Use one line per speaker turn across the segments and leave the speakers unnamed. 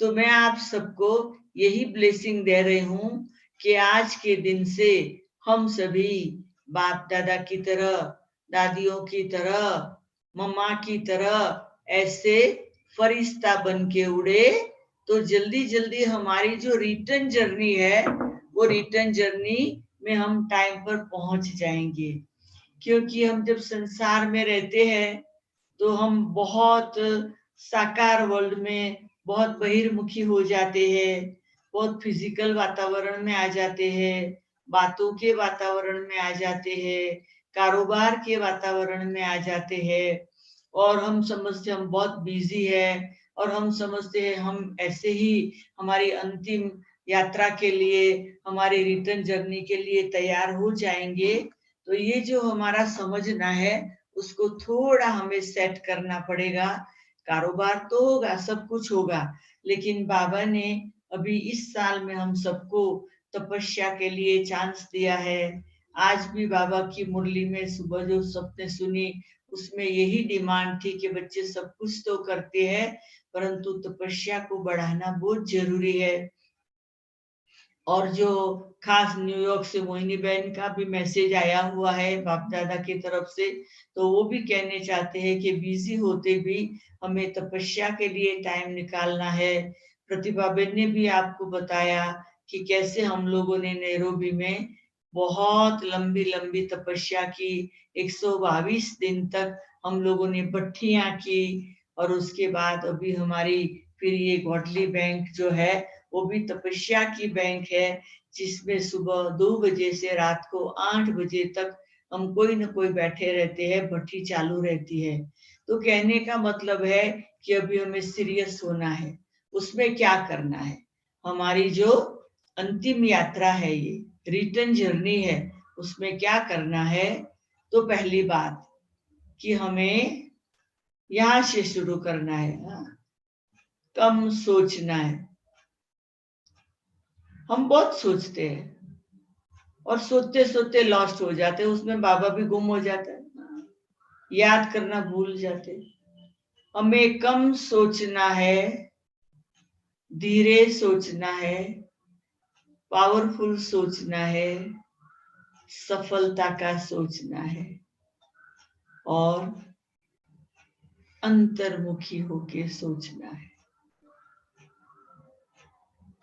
तो मैं आप सबको यही ब्लेसिंग दे रही हूँ कि आज के दिन से हम सभी बाप दादा की तरह, दादियों की तरह, मम्मा की तरह ऐसे फरिश्ता बन के उड़े, तो जल्दी जल्दी हमारी जो रिटर्न जर्नी है, वो रिटर्न जर्नी में हम टाइम पर पहुंच जाएंगे। क्योंकि हम जब संसार में रहते हैं तो हम बहुत साकार वर्ल्ड में बहुत बहिर्मुखी हो जाते हैं, बहुत फिजिकल वातावरण में आ जाते हैं, बातों के वातावरण में आ जाते हैं, कारोबार के वातावरण में आ जाते हैं, और हम समझते हम बहुत बिजी है, और हम समझते हैं हम ऐसे ही हमारी अंतिम यात्रा के लिए, हमारी रिटर्न जर्नी के लिए तैयार हो जाएंगे। तो ये जो हमारा समझना है उसको थोड़ा हमें सेट करना पड़ेगा। कारोबार तो होगा, सब कुछ होगा, लेकिन बाबा ने अभी इस साल में हम सबको तपस्या के लिए चांस दिया है। आज भी बाबा की मुरली में सुबह जो सबने सुनी, उसमें यही डिमांड थी कि बच्चे सब कुछ तो करते हैं, परंतु तपस्या को बढ़ाना बहुत जरूरी है। और जो खास न्यूयॉर्क से मोहिनी बहन का भी मैसेज आया हुआ है बाप दादा की तरफ से, तो वो भी कहने चाहते हैं कि बिजी होते भी हमें तपस्या के लिए टाइम निकालना है। प्रतिभा बहन ने भी आपको बताया कि कैसे हम लोगों ने नैरोबी में बहुत लंबी लंबी तपस्या की, 122 दिन तक हम लोगों ने भट्टियां की, और उसके बाद अभी हमारी फिर ये गॉडली बैंक जो है वो भी तपस्या की बैंक है, जिसमें सुबह 2 बजे से रात को 8 बजे तक हम कोई न कोई बैठे रहते हैं, भट्टी चालू रहती है। तो कहने का मतलब है कि अभी हमें सीरियस होना है, उसमें क्या करना है, हमारी जो अंतिम यात्रा है, ये रिटर्न जर्नी है, उसमें क्या करना है। तो पहली बात कि हमें यहां से शुरू करना है, कम सोचना है। हम बहुत सोचते हैं और सोचते सोचते लॉस्ट हो जाते हैं, उसमें बाबा भी गुम हो जाता है, याद करना भूल जाते। हमें कम सोचना है, धीरे सोचना है, पावरफुल सोचना है, सफलता का सोचना है, और अंतर्मुखी होके सोचना है।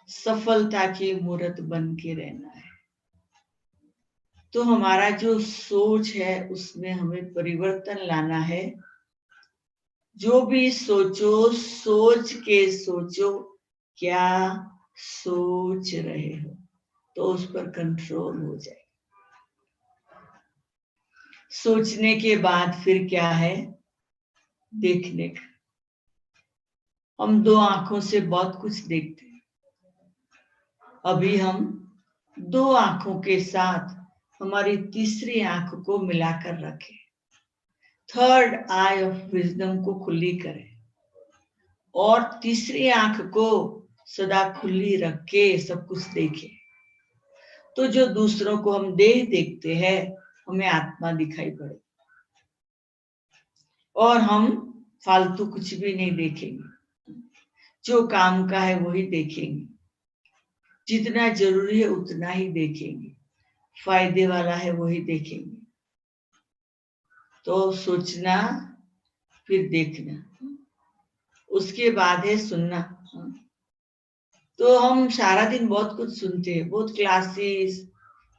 सफलता की मूर्त बन के रहना है। तो हमारा जो सोच है उसमें हमें परिवर्तन लाना है। जो भी सोचो, सोच के सोचो क्या सोच रहे हो, तो उस पर कंट्रोल हो जाए। सोचने के बाद फिर क्या है, देखने का। हम 2 आंखों से बहुत कुछ देखते हैं, अभी हम 2 आंखों के साथ हमारी तीसरी आंख को मिलाकर रखें, थर्ड आई ऑफ विजडम को खुली करें, और तीसरी आंख को सदा खुली रख के सब कुछ देखें। तो जो दूसरों को हम देह देखते हैं, हमें आत्मा दिखाई पड़े, और हम फालतू कुछ भी नहीं देखेंगे, जो काम का है वही देखेंगे, जितना जरूरी है उतना ही देखेंगे, फायदे वाला है वही देखेंगे। तो सोचना, फिर देखना, उसके बाद है सुनना। तो हम सारा दिन बहुत कुछ सुनते हैं, बहुत क्लासेस,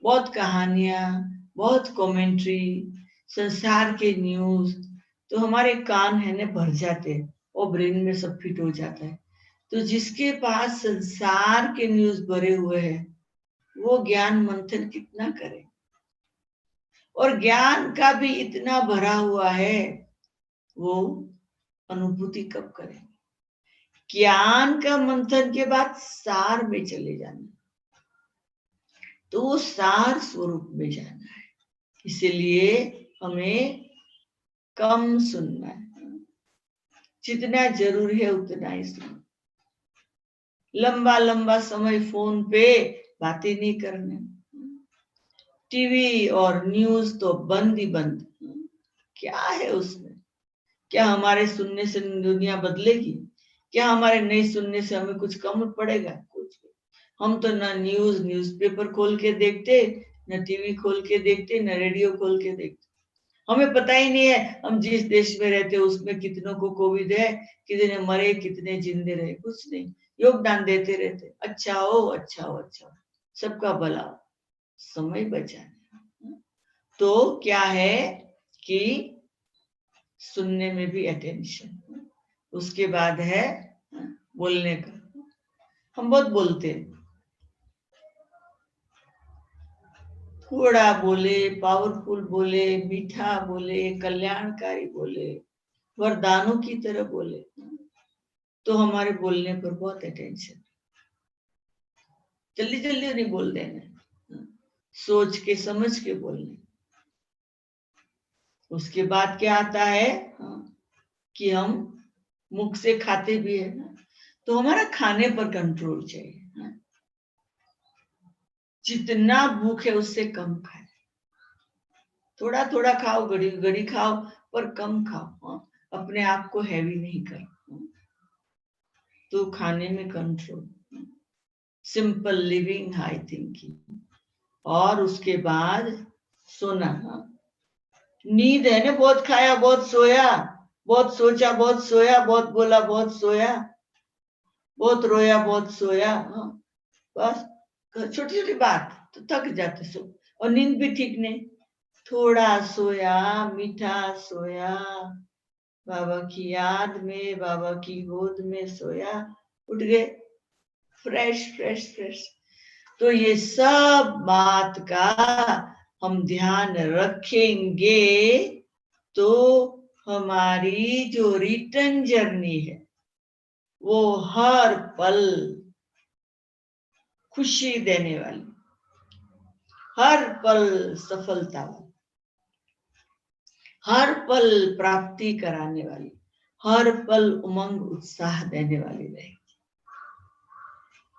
बहुत कहानियां, बहुत कमेंट्री, संसार के न्यूज, तो हमारे कान है ना भर जाते हैं और ब्रेन में सब फिट हो जाता है। तो जिसके पास संसार के न्यूज भरे हुए हैं, वो ज्ञान मंथन कितना करे, और ज्ञान का भी इतना भरा हुआ है, वो अनुभूति कब करें। ज्ञान का मंथन के बाद सार में चले जाना, तो वो सार स्वरूप में जाना है। इसलिए हमें कम सुनना है, जितना जरूरी है उतना ही सुनना। लंबा लंबा समय फोन पे बातें नहीं करना, टीवी और न्यूज तो बंद ही बंद। क्या है उसमें, क्या हमारे सुनने से दुनिया बदलेगी? क्या हमारे नहीं सुनने से हमें कुछ कम पड़ेगा? कुछ। हम तो ना न्यूज़पेपर खोल के देखते, न टीवी खोल के देखते, न रेडियो खोल के देखते। हमें पता ही नहीं है हम जिस देश में रहते हैं उसमें कितनों को कोविड है, कितने मरे, कितने जिंदे रहे, कुछ नहीं। योगदान देते रहते, अच्छा हो, अच्छा हो, अच्छा हो, सबका भला हो, समय बचाने। तो क्या है कि सुनने में भी अटेंशन, उसके बाद है बोलने का। हम बहुत बोलते हैं, थोड़ा बोले, पावरफुल बोले, मीठा बोले, कल्याणकारी बोले, वरदानों की तरह बोले, तो हमारे बोलने पर बहुत अटेंशन। जल्दी जल्दी नहीं बोल देना, सोच के समझ के बोलने। उसके बाद क्या आता है कि हम मुख से खाते भी है ना, तो हमारा खाने पर कंट्रोल चाहिए। जितना भूख है उससे कम खाए, थोड़ा थोड़ा खाओ, घड़ी घड़ी खाओ, पर कम खाओ। अपने आप को हैवी नहीं करो। तो खाने में control, simple living, high thinking. और उसके बाद सोना। नींद है ना, बहुत खाया बहुत सोया, बहुत सोचा बहुत सोया, बहुत बोला बहुत सोया, बहुत रोया बहुत सोया। बस छोटी छोटी बात तो थक जाते सो, और नींद भी ठीक नहीं। थोड़ा सोया, मीठा सोया, बाबा की याद में, बाबा की गोद में सोया, उठ गए फ्रेश फ्रेश फ्रेश। तो ये सब बात का हम ध्यान रखेंगे तो हमारी जो रिटर्न जर्नी है वो हर पल खुशी देने वाली, हर पल सफलता वाली, हर पल प्राप्ति कराने वाली, हर पल उमंग उत्साह देने वाली रहेगी।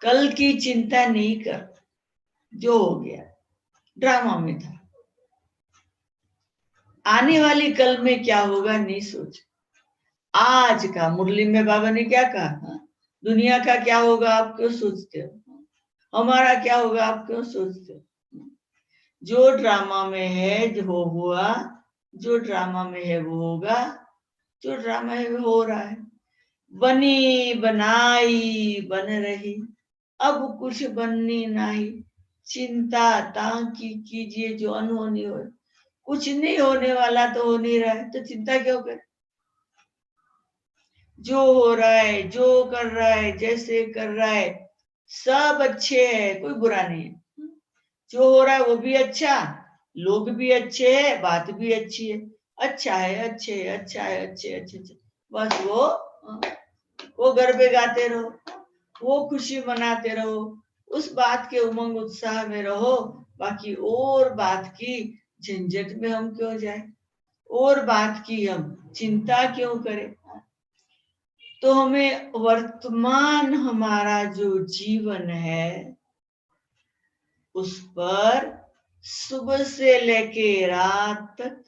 कल की चिंता नहीं कर, जो हो गया ड्रामा में था। आने वाली कल में क्या होगा नहीं सोच। आज का मुरली में बाबा ने क्या कहा, दुनिया का क्या होगा आप क्यों सोचते हो, हमारा क्या होगा आप क्यों सोचते हो। जो ड्रामा में है जो हुआ, जो ड्रामा में है वो होगा, जो ड्रामा है वो हो रहा है। बनी बनाई बन रही, अब कुछ बननी नहीं, चिंता ताकि कीजिए जो अनहोनी हो। कुछ नहीं होने वाला तो हो नहीं रहा है, तो चिंता क्यों कर। जो हो रहा है, जो कर रहा है, जैसे कर रहा है, सब अच्छे है, कोई बुरा नहीं है। जो हो रहा है वो भी अच्छा, लोग भी अच्छे है, बात भी अच्छी है, अच्छा है, अच्छे है, अच्छा है, अच्छे अच्छे अच्छे। बस वो गरबे गाते रहो, वो खुशी मनाते रहो, उस बात के उमंग उत्साह में रहो। बाकी और बात की झंझट में हम क्यों जाए, और बात की हम चिंता क्यों करें। तो हमें वर्तमान हमारा जो जीवन है उस पर सुबह से लेके रात तक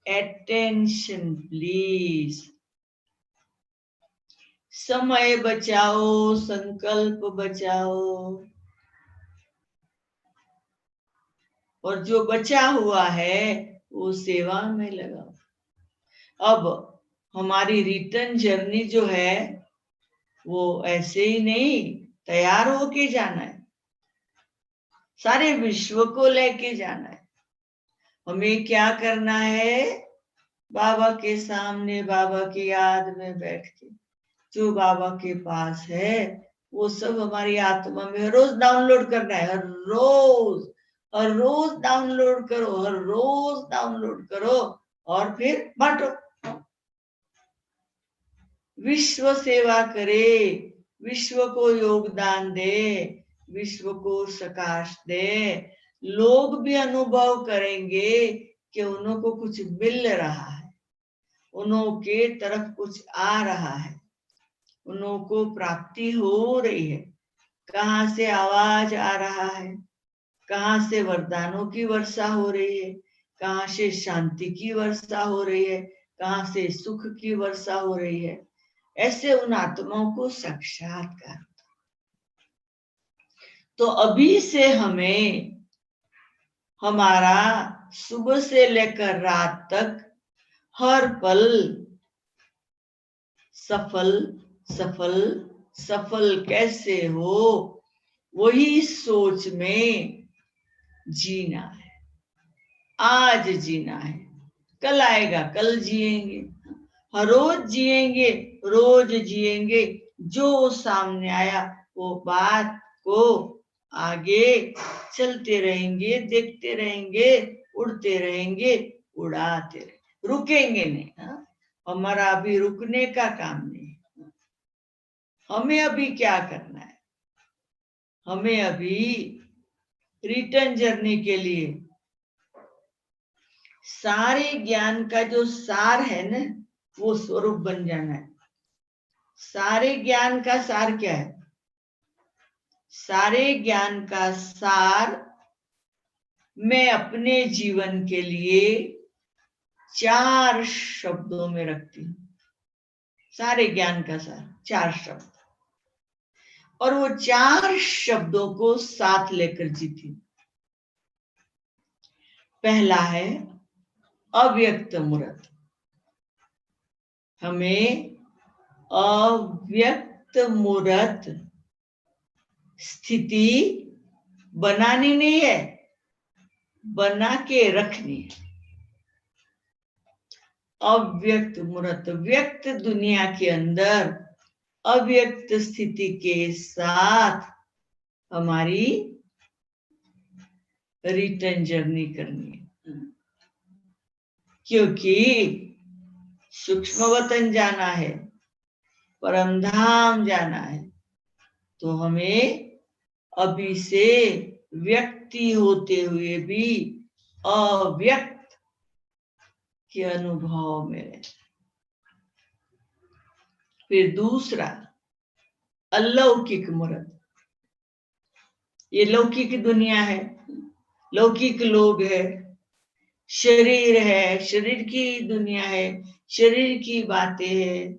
अटेंशन प्लीज। समय बचाओ, संकल्प बचाओ, और जो बचा हुआ है वो सेवा में लगाओ। अब हमारी रिटर्न जर्नी जो है वो ऐसे ही नहीं, तैयार होके जाना है, सारे विश्व को लेके जाना है। हमें क्या करना है, बाबा के सामने, बाबा की याद में बैठ के जो बाबा के पास है वो सब हमारी आत्मा में रोज डाउनलोड करना है। हर रोज डाउनलोड करो, हर रोज डाउनलोड करो, और फिर बांटो। विश्व सेवा करे, विश्व को योगदान दे, विश्व को प्रकाश दे। लोग भी अनुभव करेंगे कि उनको कुछ मिल रहा है, उनके तरफ कुछ आ रहा है, उनको प्राप्ति हो रही है। कहाँ से आवाज आ रहा है, कहाँ से वरदानों की वर्षा हो रही है, कहाँ से शांति की वर्षा हो रही है, कहाँ से सुख की वर्षा हो रही है। ऐसे उन आत्माओं को साक्षात्कार। तो अभी से हमें हमारा सुबह से लेकर रात तक हर पल सफल सफल सफल कैसे हो, वही सोच में जीना है। आज जीना है, कल आएगा, कल जिएंगे, हर रोज जिएंगे, रोज जिएंगे। जो सामने आया वो बात को आगे चलते रहेंगे, देखते रहेंगे, उड़ते रहेंगे, उड़ाते रहेंगे, रुकेंगे नहीं। हाँ? हमारा अभी रुकने का काम नहीं। हमें अभी क्या करना है? हमें अभी रिटर्न जर्नी के लिए सारे ज्ञान का जो सार है ना, वो स्वरूप बन जाना है। सारे ज्ञान का सार क्या है? सारे ज्ञान का सार मैं अपने जीवन के लिए 4 शब्दों में रखती हूँ। सारे ज्ञान का सार 4 शब्द, और वो 4 शब्दों को साथ लेकर जीती हूँ। पहला है अव्यक्त मूर्त। हमें अव्यक्त मूर्त स्थिति बनानी नहीं है, बना के रखनी है। अव्यक्त मूर्त, व्यक्त दुनिया के अंदर अव्यक्त स्थिति के साथ हमारी रिटर्न जर्नी करनी है। क्योंकि सूक्ष्म वतन जाना है, परम धाम जाना है, तो हमें अभी से व्यक्ति होते हुए भी अव्यक्त के अनुभव में रहे। फिर दूसरा अलौकिक मूर्त। ये लौकिक दुनिया है, लौकिक लोग है, शरीर है, शरीर की दुनिया है, शरीर की बातें है,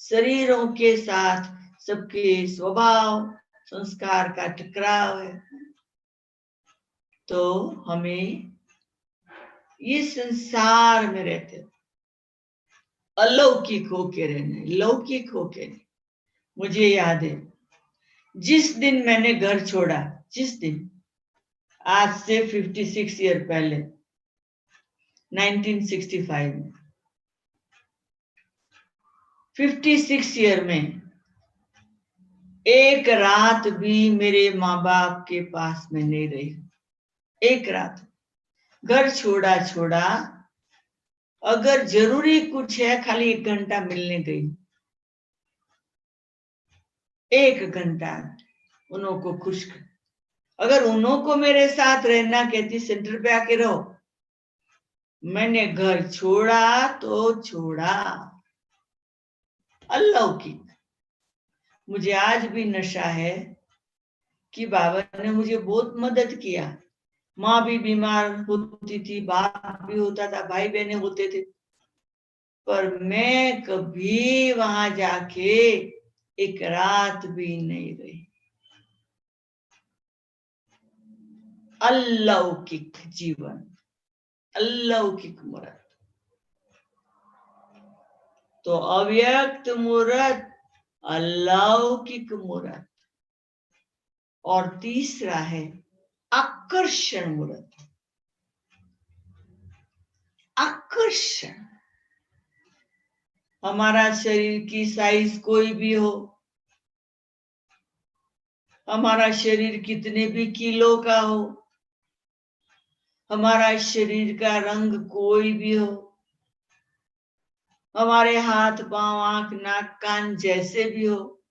शरीरों के साथ सबके स्वभाव संस्कार का टकराव है। तो हमें ये संसार में रहते अलौकिक होके रहना, लौकिक होके नहीं। मुझे याद है जिस दिन मैंने घर छोड़ा, जिस दिन, आज से 56 ईयर पहले, 1965 में, 56 ईयर में एक रात भी मेरे माँ बाप के पास में नहीं रही। एक रात घर छोड़ा, अगर जरूरी कुछ है खाली 1 घंटा मिलने गई, 1 घंटा उन्हों को खुश कर। अगर उन्हों को मेरे साथ रहना कहती सेंटर पे आके रहो, मैंने घर छोड़ा तो छोड़ा। अलौकिक। मुझे आज भी नशा है कि बाबा ने मुझे बहुत मदद किया। माँ भी बीमार होती थी, बाप भी होता था, भाई बहने होते थे, पर मैं कभी वहां जाके 1 रात भी नहीं रही। अलौकिक जीवन, अलौकिक मूर्त। तो अव्यक्त मूर्त, अलौकिक मूर्त, और तीसरा है आकर्षण मूर्त। आकर्षण, हमारा शरीर की साइज कोई भी हो, हमारा शरीर कितने भी किलो का हो, हमारा शरीर का रंग कोई भी हो, हमारे हाथ पांव आंख नाक कान जैसे भी हो,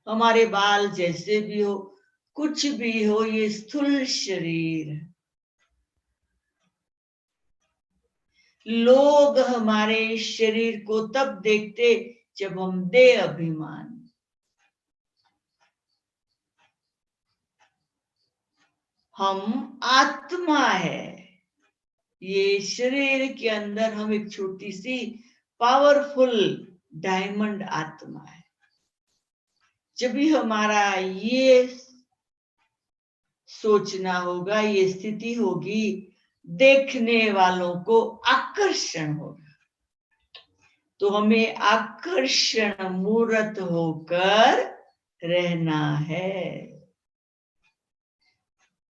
हमारे बाल जैसे भी हो, कुछ भी हो, ये स्थूल शरीर। लोग हमारे शरीर को तब देखते जब हम देह अभिमान, हम आत्मा है। ये शरीर के अंदर हम एक छोटी सी पावरफुल डायमंड आत्मा है। जब भी हमारा ये सोचना होगा, ये स्थिति होगी, देखने वालों को आकर्षण होगा। तो हमें आकर्षण मूर्त होकर रहना है।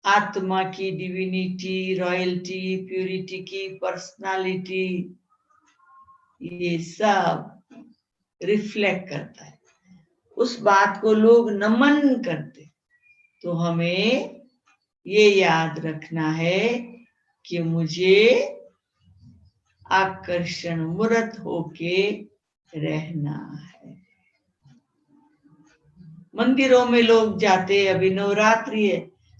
आत्मा की डिविनिटी, रॉयल्टी, प्यूरिटी की पर्सनालिटी, ये सब रिफ्लेक्ट करता है। उस बात को लोग नमन करते। तो हमें ये याद रखना है कि मुझे आकर्षण मूर्त होके रहना है। मंदिरों में लोग जाते, अभी नवरात्रि है,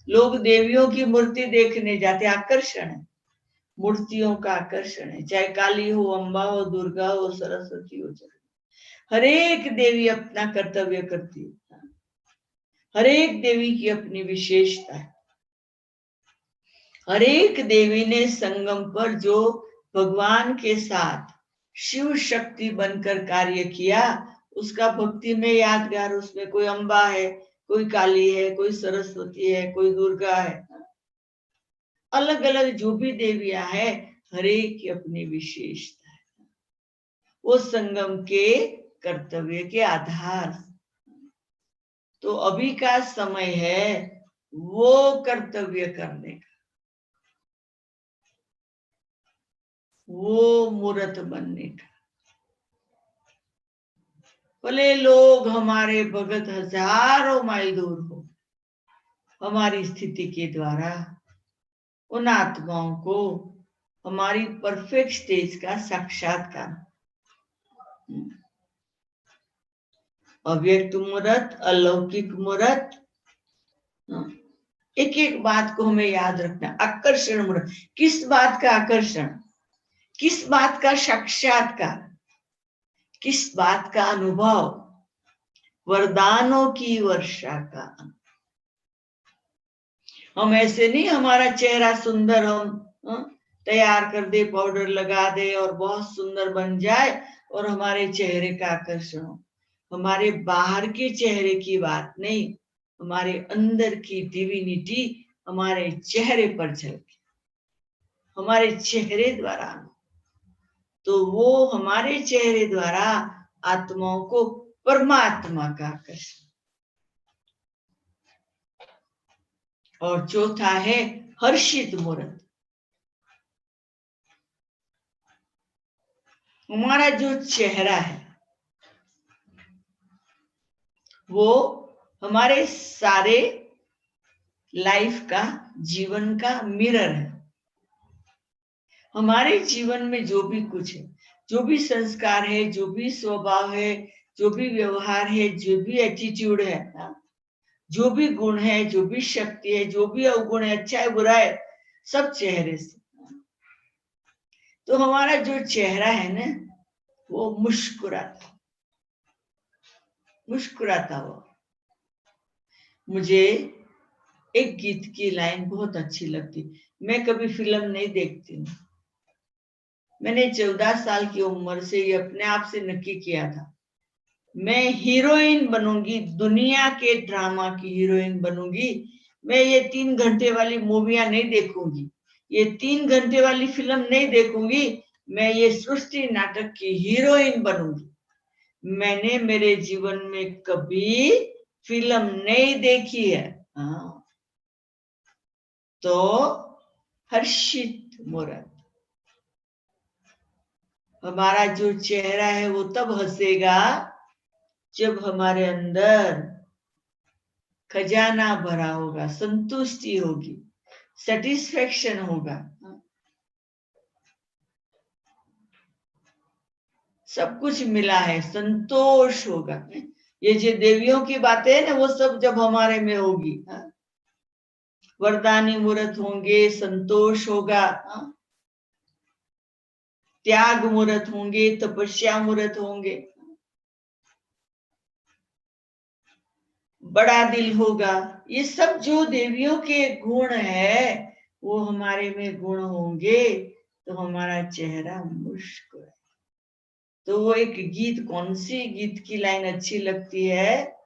लोग देवियों की मूर्ति देखने जाते, आकर्षण है, मूर्तियों का आकर्षण है। चाहे काली हो, अम्बा हो, दुर्गा हो, सरस्वती हो, हर एक देवी अपना कर्तव्य करती है। हर एक देवी की अपनी विशेषता है। हर एक देवी ने संगम पर जो भगवान के साथ शिव शक्ति बनकर कार्य किया, उसका भक्ति में यादगार, उसमें कोई अम्बा है, कोई काली है, कोई सरस्वती है, कोई दुर्गा है, अलग अलग जो भी देवियां हैं, हर एक की अपनी विशेषता है। वो संगम के कर्तव्य के आधार। तो अभी का समय है वो कर्तव्य करने का, वो मूर्त बनने का। भले लोग हमारे भगत हजारों माइल दूर हो, हमारी स्थिति के द्वारा उन आत्माओं को हमारी परफेक्ट स्टेज का साक्षात्कार, अव्यक्त मूर्त, अलौकिक मूर्त, एक एक बात को हमें याद रखना। आकर्षण मूर्त, किस बात का आकर्षण, किस बात का साक्षात्कार, किस बात का अनुभव, वरदानों की वर्षा का। हम ऐसे नहीं हमारा चेहरा सुंदर हम तैयार कर दे, पाउडर लगा दे और बहुत सुंदर बन जाए और हमारे चेहरे का आकर्षण हो। हमारे बाहर के चेहरे की बात नहीं, हमारे अंदर की डिविनिटी हमारे चेहरे पर झलके, हमारे चेहरे द्वारा। तो वो हमारे चेहरे द्वारा आत्माओं को परमात्मा का आकर्षण। और चौथा है हर्षित मूर्त। हमारा जो चेहरा है वो हमारे सारे लाइफ का, जीवन का मिरर है। हमारे जीवन में जो भी कुछ है, जो भी संस्कार है, जो भी स्वभाव है, जो भी व्यवहार है, जो भी एटीट्यूड है, जो भी गुण है, जो भी शक्ति है, जो भी अवगुण है, अच्छा है बुरा है, सब चेहरे से। तो हमारा जो चेहरा है ना, वो मुस्कुराता मुस्कुराता हुआ। मुझे एक गीत की लाइन बहुत अच्छी लगती। मैं कभी फिल्म नहीं देखती हूँ। मैंने 14 साल की उम्र से ये अपने आप से नक्की किया था, मैं हीरोइन बनूंगी, दुनिया के ड्रामा की हीरोइन बनूंगी। मैं ये 3 घंटे वाली मूवियां नहीं देखूंगी, ये 3 घंटे वाली फिल्म नहीं देखूंगी। मैं ये सृष्टि नाटक की हीरोइन बनूंगी। मैंने मेरे जीवन में कभी फिल्म नहीं देखी है। तो हर्षित मूर्त, हमारा जो चेहरा है वो तब हंसेगा जब हमारे अंदर खजाना भरा होगा, संतुष्टि होगी, सेटिस्फेक्शन होगा, सब कुछ मिला है, संतोष होगा। ये जो देवियों की बातें है ना, वो सब जब हमारे में होगी, वरदानी मूर्त होंगे, संतोष होगा, त्याग मूर्त होंगे, तपस्या मूर्त होंगे, बड़ा दिल होगा। ये सब जो देवियों के गुण है वो हमारे में गुण होंगे तो हमारा चेहरा मुस्कुराए। तो वो एक गीत, कौन सी गीत की लाइन अच्छी लगती है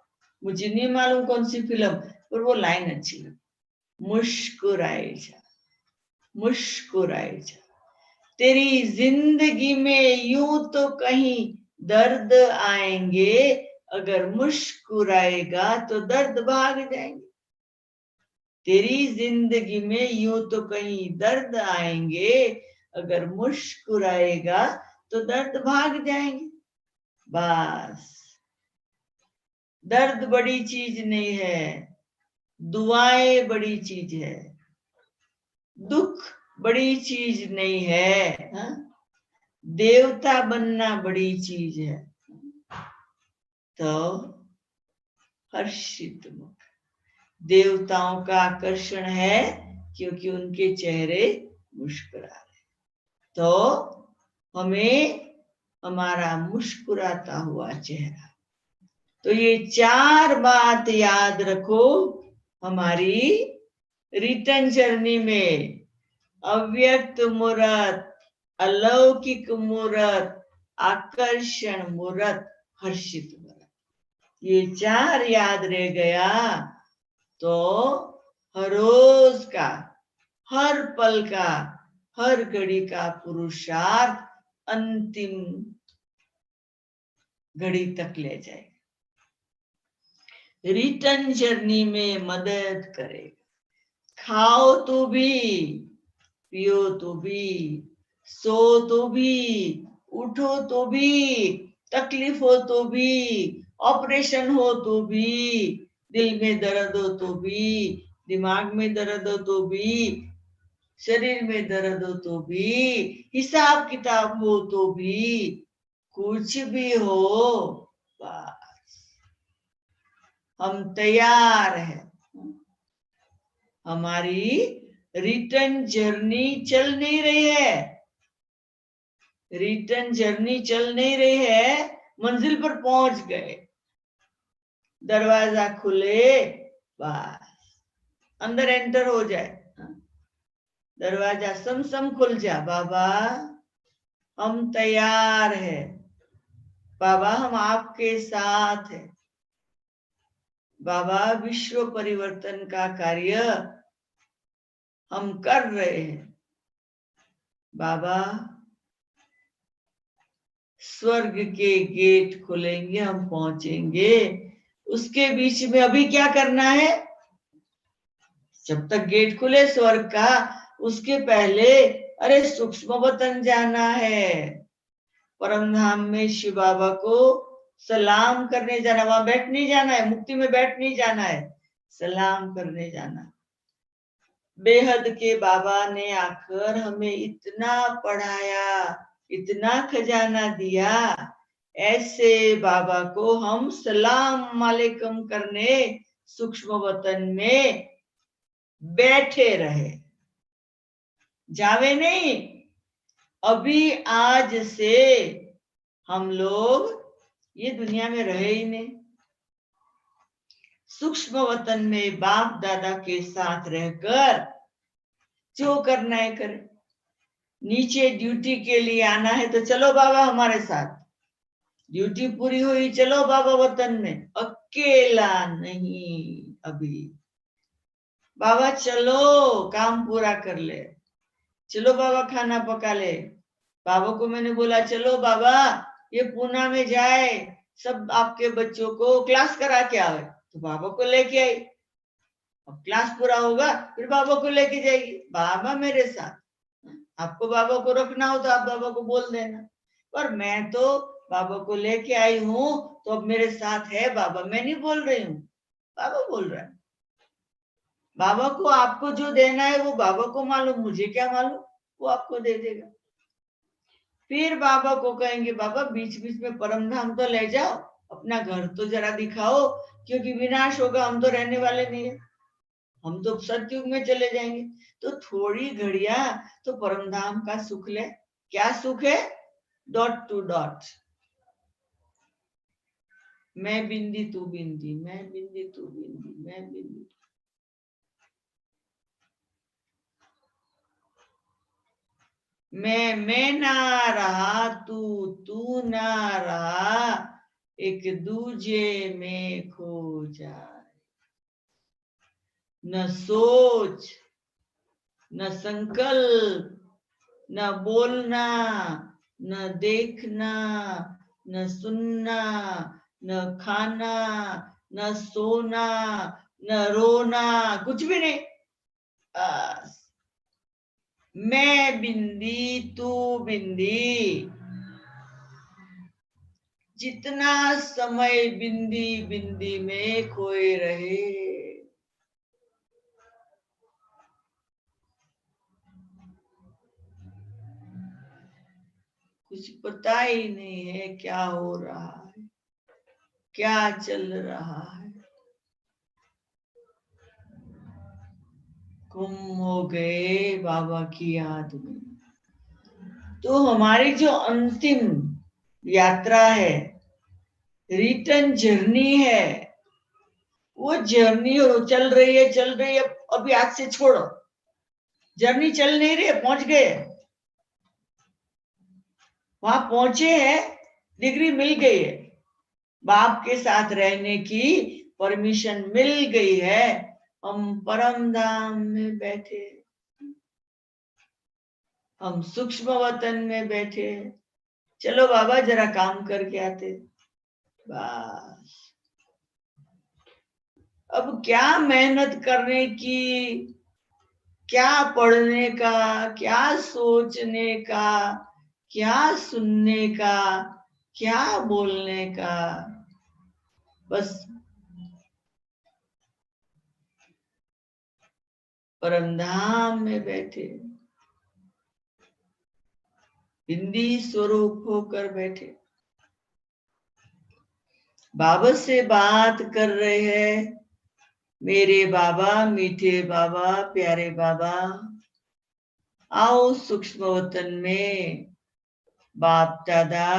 मुझे नहीं मालूम, कौन सी फिल्म, पर वो लाइन अच्छी लगती, मुस्कुराए जा, मुस्कुराए जा, तेरी जिंदगी में यूं तो कहीं दर्द आएंगे, अगर मुस्कुराएगा तो दर्द भाग जाएंगे। तेरी जिंदगी में यूं तो कहीं दर्द आएंगे, अगर मुस्कुराएगा तो दर्द भाग जाएंगे। बस, दर्द बड़ी चीज नहीं है, दुआएं बड़ी चीज है, दुख बड़ी चीज नहीं है, हा? देवता बनना बड़ी चीज है। तो हर्षित मुख, देवताओं का आकर्षण है क्योंकि उनके चेहरे मुस्कुरा रहे। तो हमें हमारा मुस्कुराता हुआ चेहरा, तो ये 4 बात याद रखो हमारी रिटर्न जर्नी में। अव्यक्त मूर्त, अलौकिक मूर्त, आकर्षण मूर्त, हर्षित मूर्त, ये 4 याद रह गया तो हर रोज का, हर पल का, हर घड़ी का पुरुषार्थ अंतिम घड़ी तक ले जाए, रिटर्न जर्नी में मदद करेगा। खाओ तो भी, पियो तो भी, सो तो भी, उठो तो भी, तकलीफ हो तो भी, ऑपरेशन हो तो भी, दिल में दर्द हो तो भी, दिमाग में दर्द हो तो भी, शरीर में दर्द हो तो भी, हिसाब किताब हो तो भी, कुछ भी हो, बस हम तैयार हैं। हमारी रिटर्न जर्नी चल नहीं रही है, रिटर्न जर्नी चल नहीं रही है, मंजिल पर पहुंच गए, दरवाजा खुले, बस अंदर एंटर हो जाए, दरवाजा सम सम खुल जा, बाबा हम तैयार है, बाबा हम आपके साथ हैं, बाबा विश्व परिवर्तन का कार्य हम कर रहे हैं, बाबा स्वर्ग के गेट खुलेंगे, हम पहुंचेंगे। उसके बीच में अभी क्या करना है, जब तक गेट खुले स्वर्ग का, उसके पहले अरे सूक्ष्म वतन जाना है, परम धाम में शिव बाबा को सलाम करने जाना, वहां बैठ नहीं जाना है, मुक्ति में बैठ नहीं जाना है, सलाम करने जाना। बेहद के बाबा ने आकर हमें इतना पढ़ाया, इतना खजाना दिया, ऐसे बाबा को हम सलाम वालेकुम करने सूक्ष्म वतन में बैठे रहे, जावे नहीं। अभी आज से हम लोग ये दुनिया में रहे ही नहीं, सूक्ष्म वतन में बाप दादा के साथ रहकर जो करना है करे। नीचे ड्यूटी के लिए आना है तो चलो बाबा हमारे साथ, ड्यूटी पूरी हुई चलो बाबा वतन में, अकेला नहीं। अभी बाबा चलो काम पूरा कर ले, चलो बाबा खाना पका ले, बाबा को मैंने बोला चलो बाबा ये पूना में जाए, सब आपके बच्चों को क्लास करा के आवे, तो बाबा को लेके आई। अब क्लास पूरा होगा फिर बाबा को लेके जाएगी, बाबा मेरे साथ, आपको बाबा को रखना हो तो आप बाबा को बोल देना, पर मैं तो बाबा को लेके आई हूं तो अब मेरे साथ है बाबा, मैं नहीं बोल रही हूँ, बाबा बोल रहा है। बाबा को आपको जो देना है वो बाबा को मालूम, मुझे क्या मालूम, वो आपको दे देगा। फिर बाबा को कहेंगे बाबा बीच बीच में परम धाम तो ले जाओ, अपना घर तो जरा दिखाओ, क्योंकि विनाश होगा, हम तो रहने वाले नहीं है, हम तो सतयुग में चले जाएंगे, तो थोड़ी घड़िया तो परम धाम का सुख ले। क्या सुख है, डॉट टू डॉट, मैं बिंदी तू बिंदी, मैं बिंदी तू बिंदी, मैं बिंदी। मैं ना रहा, तू ना रहा, एक दूजे में खो जाए। न सोच, न संकल्प, न बोलना, न देखना, न सुनना, न खाना, न सोना, न रोना, कुछ भी नहीं। बस मैं बिंदी, तू बिंदी। जितना समय बिंदी बिंदी में खोए रहे। कुछ पता ही नहीं है क्या हो रहा है, क्या चल रहा है। गुम हो गए बाबा की याद में। तो हमारी जो अंतिम यात्रा है, रिटर्न जर्नी है, वो जर्नी चल रही है, चल रही है। अभी आज से छोड़ो, जर्नी चल नहीं रही है, पहुंच गए, वहां पहुंचे हैं, डिग्री मिल गई है, बाप के साथ रहने की परमिशन मिल गई है, हम परम धाम में बैठे, हम सूक्ष्म वतन में बैठे। चलो बाबा जरा काम करके आते। बस अब क्या मेहनत करने की, क्या पढ़ने का, क्या सोचने का, क्या सुनने का, क्या बोलने का। बस परमधाम में बैठे, हिंदी स्वरूप होकर बैठे, बाबा से बात कर रहे हैं। मेरे बाबा, मीठे बाबा, प्यारे बाबा, आओ सूक्ष्म वतन में। बाप दादा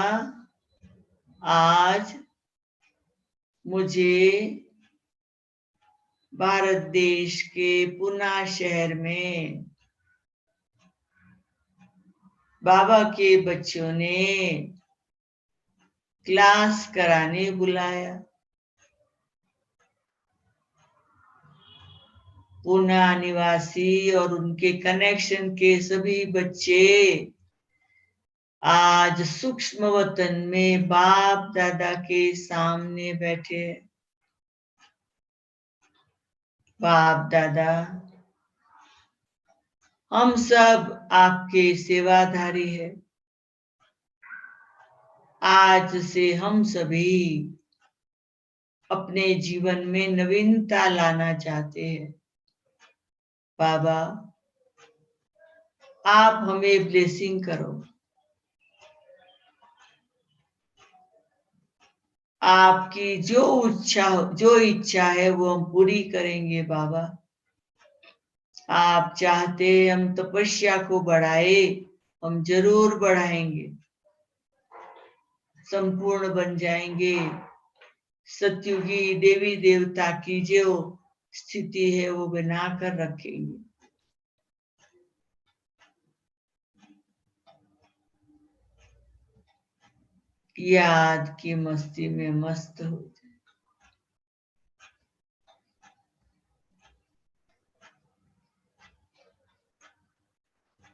आज मुझे भारत देश के पुणे शहर में बाबा के बच्चों ने क्लास कराने बुलाया। पुणे निवासी और उनके कनेक्शन के सभी बच्चे आज सूक्ष्म वतन में बाप दादा के सामने बैठे। बाप दादा, हम सब आपके सेवाधारी हैं। आज से हम सभी अपने जीवन में नवीनता लाना चाहते हैं। बाबा, आप हमें ब्लेसिंग करो। आपकी जो इच्छा है वो हम पूरी करेंगे बाबा। आप चाहते हम तपस्या को बढ़ाए, हम जरूर बढ़ाएंगे, संपूर्ण बन जाएंगे। सत्युगी देवी देवता की जो स्थिति है वो बना कर रखेंगे। याद की मस्ती में मस्त हो जाए।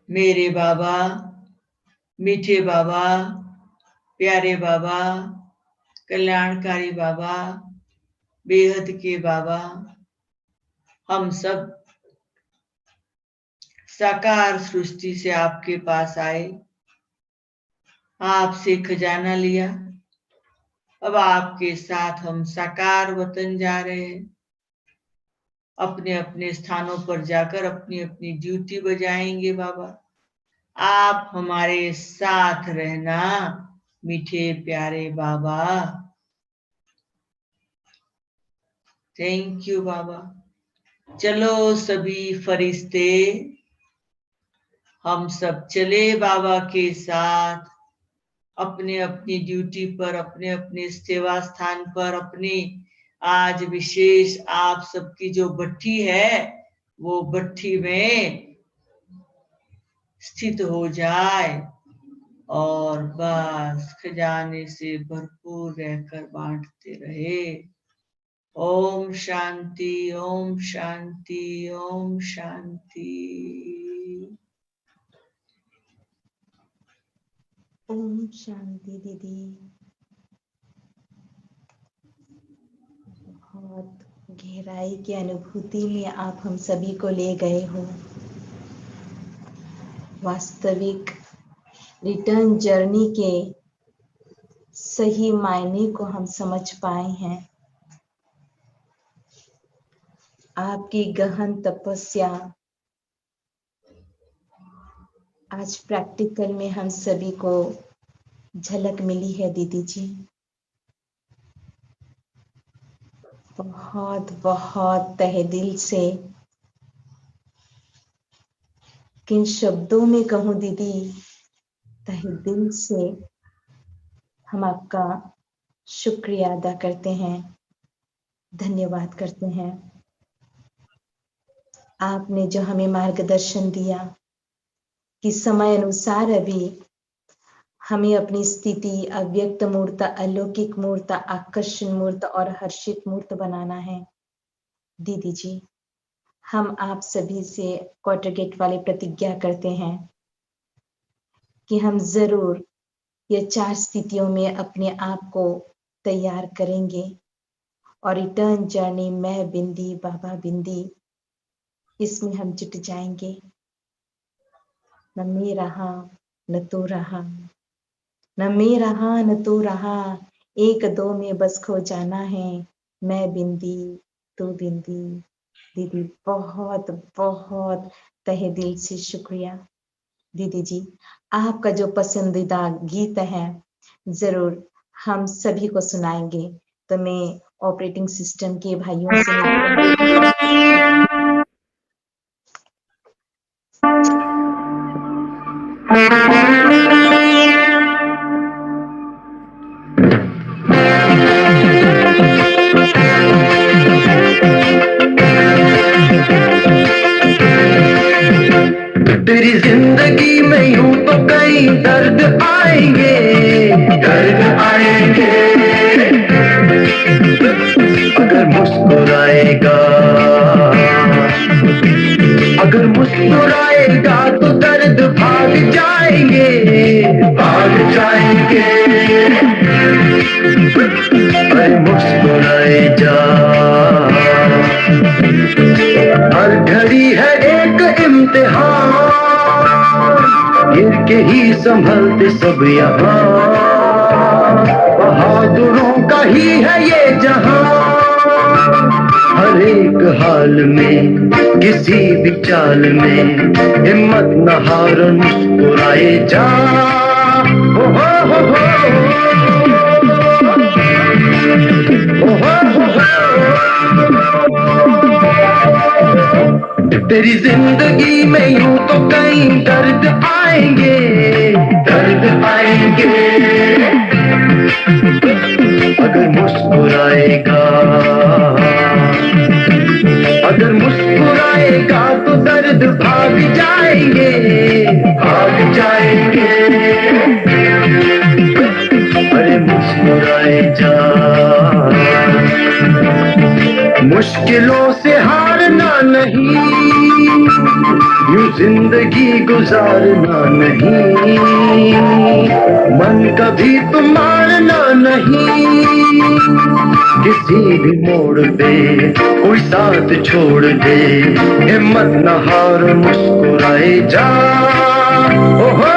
मेरे बाबा, मीठे बाबा, प्यारे बाबा, कल्याणकारी बाबा, बेहद के बाबा, हम सब साकार सृष्टि से आपके पास आए, आपसे खजाना लिया। अब आपके साथ हम साकार वतन जा रहे हैं। अपने अपने स्थानों पर जाकर अपनी अपनी ड्यूटी बजाएंगे बाबा। आप हमारे साथ रहना मीठे प्यारे बाबा। थैंक यू बाबा। चलो सभी फरिश्ते, हम सब चले बाबा के साथ अपने अपनी ड्यूटी पर, अपने अपने सेवा स्थान पर। अपनी आज विशेष आप सबकी जो भट्ठी है वो भट्ठी में स्थित हो जाए और बस खजाने से भरपूर रहकर बांटते रहे। ओम शांति, ओम शांति, ओम शांति।
ओम शांति दीदी। बहुत गहराई की अनुभूति में आप हम सभी को ले गए हो। वास्तविक रिटर्न जर्नी के सही मायने को हम समझ पाए हैं। आपकी गहन तपस्या आज प्रैक्टिकल में हम सभी को झलक मिली है दीदी जी। बहुत बहुत तहे दिल से, किन शब्दों में कहूँ दीदी, तहे दिल से हम आपका शुक्रिया अदा करते हैं, धन्यवाद करते हैं। आपने जो हमें मार्गदर्शन दिया कि समय अनुसार अभी हमें अपनी स्थिति अव्यक्त मूर्त, अलौकिक मूर्त, आकर्षण मूर्त और हर्षित मूर्त बनाना है। दीदी जी, हम आप सभी से क्वार्टर गेट वाले प्रतिज्ञा करते हैं कि हम जरूर ये 4 स्थितियों में अपने आप को तैयार करेंगे और रिटर्न जर्नी मैं बिंदी बाबा बिंदी, इसमें हम जुट जाएंगे। न मैं रहा न तू रहा, न मैं रहा न तू रहा, एक दो में बस खो जाना है, मैं बिंदी तू बिंदी। दीदी बहुत बहुत तहे दिल से शुक्रिया। दीदी जी, आपका जो पसंदीदा गीत है जरूर हम सभी को सुनाएंगे। तो मैं ऑपरेटिंग सिस्टम के भाइयों से
तेरी जिंदगी में यूं तो कई दर्द आएंगे, दर्द आएंगे। अगर मुस्कुराएगा, अगर मुस्कुराएगा तो दर्द भाग जाएंगे, भाग जाएंगे। अरे मुस्कुराए जा, हर घड़ी है एक इम्तिहान, गिर के ही संभलते सब यहाँ, बहादुरों का ही है ये जहां। हर एक हाल में, किसी भी चाल में, हिम्मत न हार, मुस्कुराए जा। हो हो हो तेरी जिंदगी में यूं तो कई दर्द आएंगे, दर्द आएंगे। अगर मुस्कुराएगा, अगर मुस्कुराएगा तो दर्द भाग जाएंगे, भाग जाएंगे। अरे मुस्कुराए जा, मुश्किलों से हारना नहीं, यूं जिंदगी गुजारना नहीं, मन कभी तो मारना नहीं। किसी भी मोड़ पे कोई साथ छोड़ दे, हिम्मत न हार, मुस्कुराए जा। ओ हो